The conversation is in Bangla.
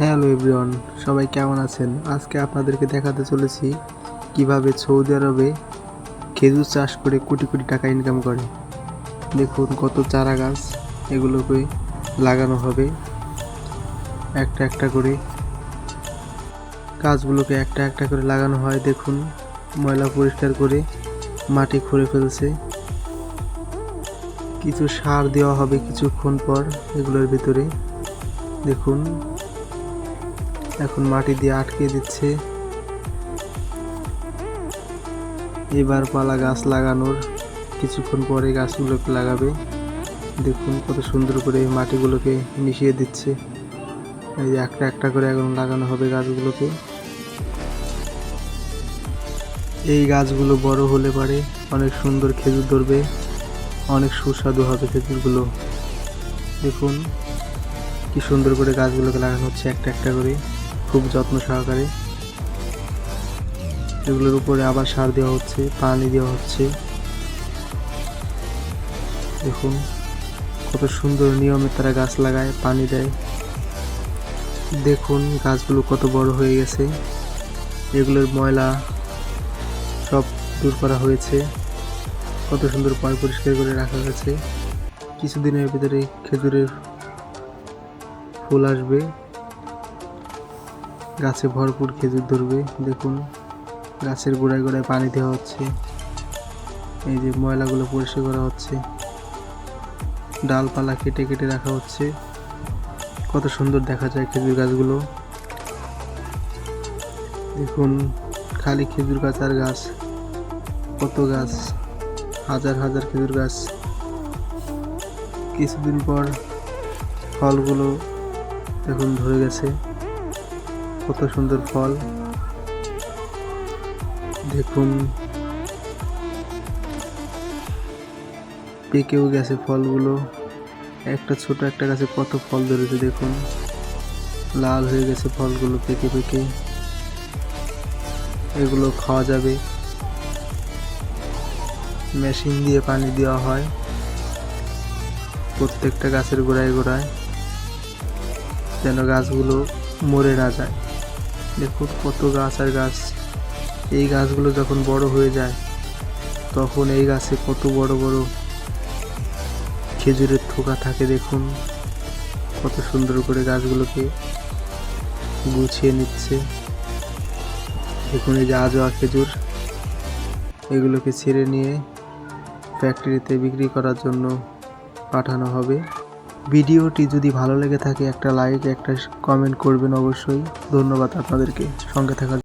হ্যালো এভরিওয়ান, সবাই কেমন আছেন? আজকে আপনাদেরকে দেখাতে চলেছি কিভাবে সৌদি আরবে খেজুর চাষ করে কোটি কোটি টাকা ইনকাম করে। দেখুন কত চারা গাছ, এগুলোকে লাগানো হবে একটা একটা করে। গাছগুলোকে একটা একটা করে লাগানো হয়। দেখুন ময়লা পরিষ্কার করে মাটি খুঁড়ে ফেলছে। কিছু সার দেওয়া হবে কিছুক্ষণ পর এগুলোর ভিতরে। দেখুন এখন মাটি দিয়ে আটকে দিচ্ছে। এবার পালা গাছ লাগানোর, কিছুক্ষণ পরে গাছগুলোকে লাগাবে। দেখুন কত সুন্দর করে মাটিগুলোকে মিশিয়ে দিচ্ছে। এই যে একটা একটা করে এখন লাগানো হবে গাছগুলোকে। এই গাছগুলো বড় হলে পারে অনেক সুন্দর খেজুর ধরবে, অনেক সুস্বাদু হবে খেজুরগুলো। দেখুন কি সুন্দর করে গাছগুলোকে লাগানো হচ্ছে একটা একটা করে, খুব যত্ন সহকারে। এগুলোর উপরে আবার সার দেওয়া হচ্ছে, পানি দেওয়া হচ্ছে। দেখুন কত সুন্দর নিয়মে তারা গাছ লাগায়, পানি দেয়। দেখুন গাছগুলো কত বড় হয়ে গেছে, এগুলোর ময়লা সব দূর করা হয়েছে। কত সুন্দর পরিষ্কার করে রাখা গেছে। কিছুদিনের ভিতরে খেজুরের ফুল আসবে, গাছে ভরপুর খেজুর ধরবে। দেখুন গাছের গোড়ায় গোড়ায় পানি দেওয়া হচ্ছে, এই যে ময়লাগুলো পরিষ্কার করা হচ্ছে, ডালপালা কেটে কেটে রাখা হচ্ছে। কত সুন্দর দেখা যায় খেজুর গাছগুলো। দেখুন খালি খেজুর গাছ আর গাছ, কত গাছ, হাজার হাজার খেজুর গাছ। কিছুদিন পর ফলগুলো দেখুন ধরে গেছে, কত সুন্দর ফল। দেখুন পেকেও গেছে ফলগুলো। একটা ছোট একটা গাছে কত ফল ধরেছে, দেখুন লাল হয়ে গেছে ফলগুলো পেকে পেকে। এগুলো খাওয়া যাবে। মেশিন দিয়ে পানি দেওয়া হয় প্রত্যেকটা গাছের গোড়ায় গোড়ায়, যেন গাছগুলো মরে না যায়। দেখুন কত গাছ আর গাছ। এই গাছগুলো যখন বড় হয়ে যায় তখন এই গাছে কত বড় বড় খেজুরের থোকা থাকে। দেখুন কত সুন্দর করে গাছগুলোকে গুছিয়ে নিচ্ছে। দেখুন এই যে আজোয়া খেজুর, এগুলোকে ছিঁড়ে নিয়ে ফ্যাক্টরিতে বিক্রি করার জন্য পাঠানো হবে। ভিডিওটি যদি ভালো লেগে থাকে একটা লাইক একটা কমেন্ট করবেন অবশ্যই। ধন্যবাদ আপনাদেরকে সঙ্গে থাকার